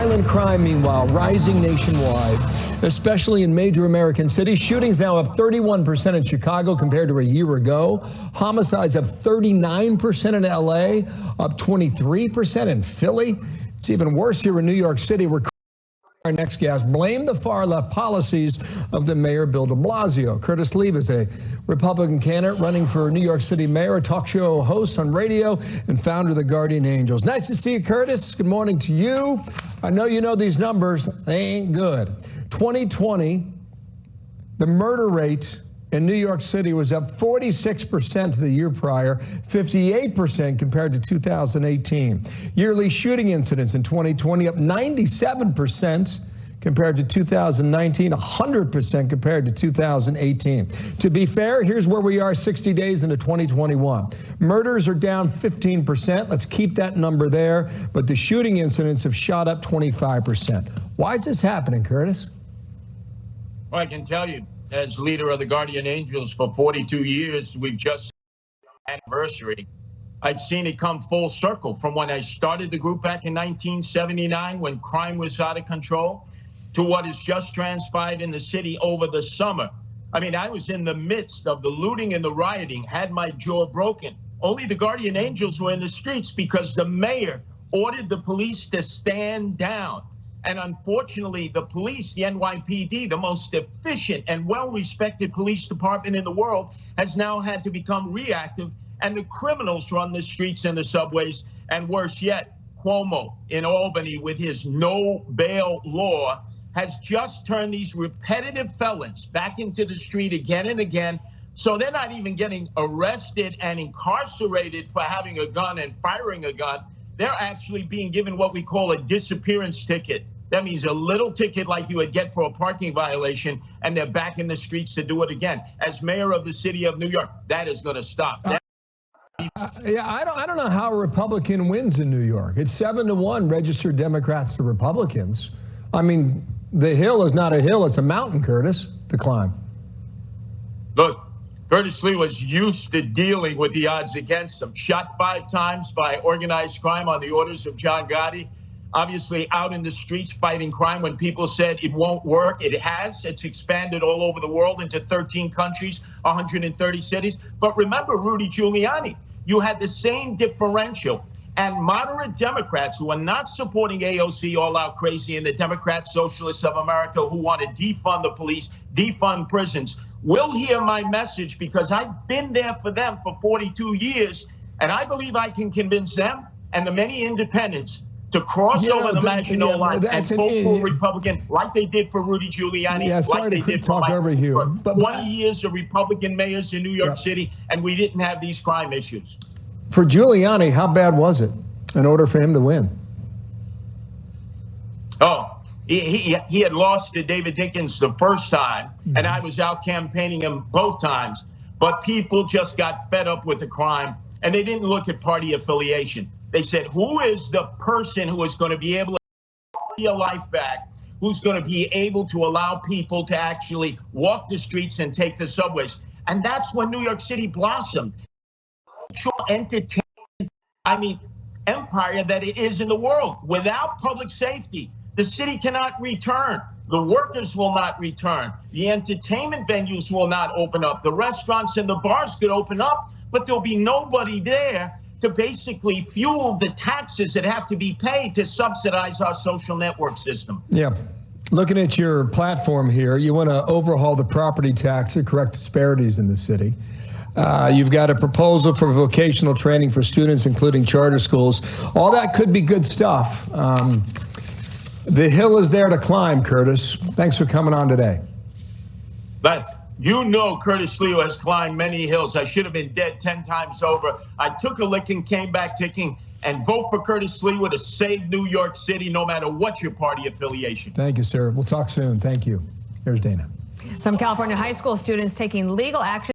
Violent crime, meanwhile, rising nationwide, especially in major American cities. Shootings now up 31% in Chicago compared to a year ago. Homicides up 39% in L.A., up 23% in Philly. It's even worse here in New York City, where our next guest blamed the far-left policies of the mayor, Bill de Blasio. Curtis Leave is a Republican candidate running for New York City mayor, a talk show host on radio, and founder of the Guardian Angels. Nice to see you, Curtis. Good morning to you. I know you know these numbers. They ain't good. 2020, the murder rate in New York City was up 46% the year prior, 58% compared to 2018. Yearly shooting incidents in 2020 up 97% compared to 2019, 100% compared to 2018. To be fair, here's where we are 60 days into 2021. Murders are down 15%. Let's keep that number there. But the shooting incidents have shot up 25%. Why is this happening, Curtis? Well, I can tell you, as leader of the Guardian Angels for 42 years, we've just anniversary. I've seen it come full circle from when I started the group back in 1979 when crime was out of control to what has just transpired in the city over the summer. I mean, I was in the midst of the looting and the rioting, had my jaw broken. Only the Guardian Angels were in the streets because the mayor ordered the police to stand down. And unfortunately, the police, the NYPD, the most efficient and well-respected police department in the world, has now had to become reactive, and the criminals run the streets and the subways. And worse yet, Cuomo in Albany with his no bail law has just turned these repetitive felons back into the street again and again. So they're not even getting arrested and incarcerated for having a gun and firing a gun. They're actually being given what we call a disappearance ticket. That means a little ticket like you would get for a parking violation, and they're back in the streets to do it again. As mayor of the city of New York, that is going to stop. Yeah, I don't know how a Republican wins in New York. It's 7-1 registered Democrats to Republicans. I mean, the hill is not a hill, it's a mountain, Curtis, to climb. Look, Curtis Lee was used to dealing with the odds against him. Shot 5 times by organized crime on the orders of John Gotti. Obviously out in the streets fighting crime when people said it won't work. It has. It's expanded all over the world into 13 countries, 130 cities. But remember Rudy Giuliani. You had the same differential. And moderate Democrats who are not supporting AOC all out crazy and the Democrat Socialists of America who want to defund the police, defund prisons, will hear my message because I've been there for them for 42 years. And I believe I can convince them and the many independents to cross over the Maginot Line and vote for Republican like they did for Rudy Giuliani, like they did for Mike. 20 years of Republican mayors in New York City, and we didn't have these crime issues. For Giuliani, how bad was it in order for him to win? Oh, he had lost to David Dinkins the first time, and I was out campaigning him both times. But people just got fed up with the crime, and they didn't look at party affiliation. They said, who is the person who is going to be able to get your life back, who's going to be able to allow people to actually walk the streets and take the subways? And that's when New York City blossomed. Entertainment, I mean, empire that it is in the world. Without public safety, the city cannot return. The workers will not return. The entertainment venues will not open up. The restaurants and the bars could open up, but there'll be nobody there to basically fuel the taxes that have to be paid to subsidize our social network system. Yeah. Looking at your platform here, you want to overhaul the property tax to correct disparities in the city. You've got a proposal for vocational training for students, including charter schools. All that could be good stuff. The hill is there to climb, Curtis. Thanks for coming on today. But you know Curtis Leo has climbed many hills. I should have been dead 10 times over. I took a licking, came back ticking, and vote for Curtis Leo to save New York City, no matter what your party affiliation. Thank you, sir. We'll talk soon. Thank you. Here's Dana. Some California high school students taking legal action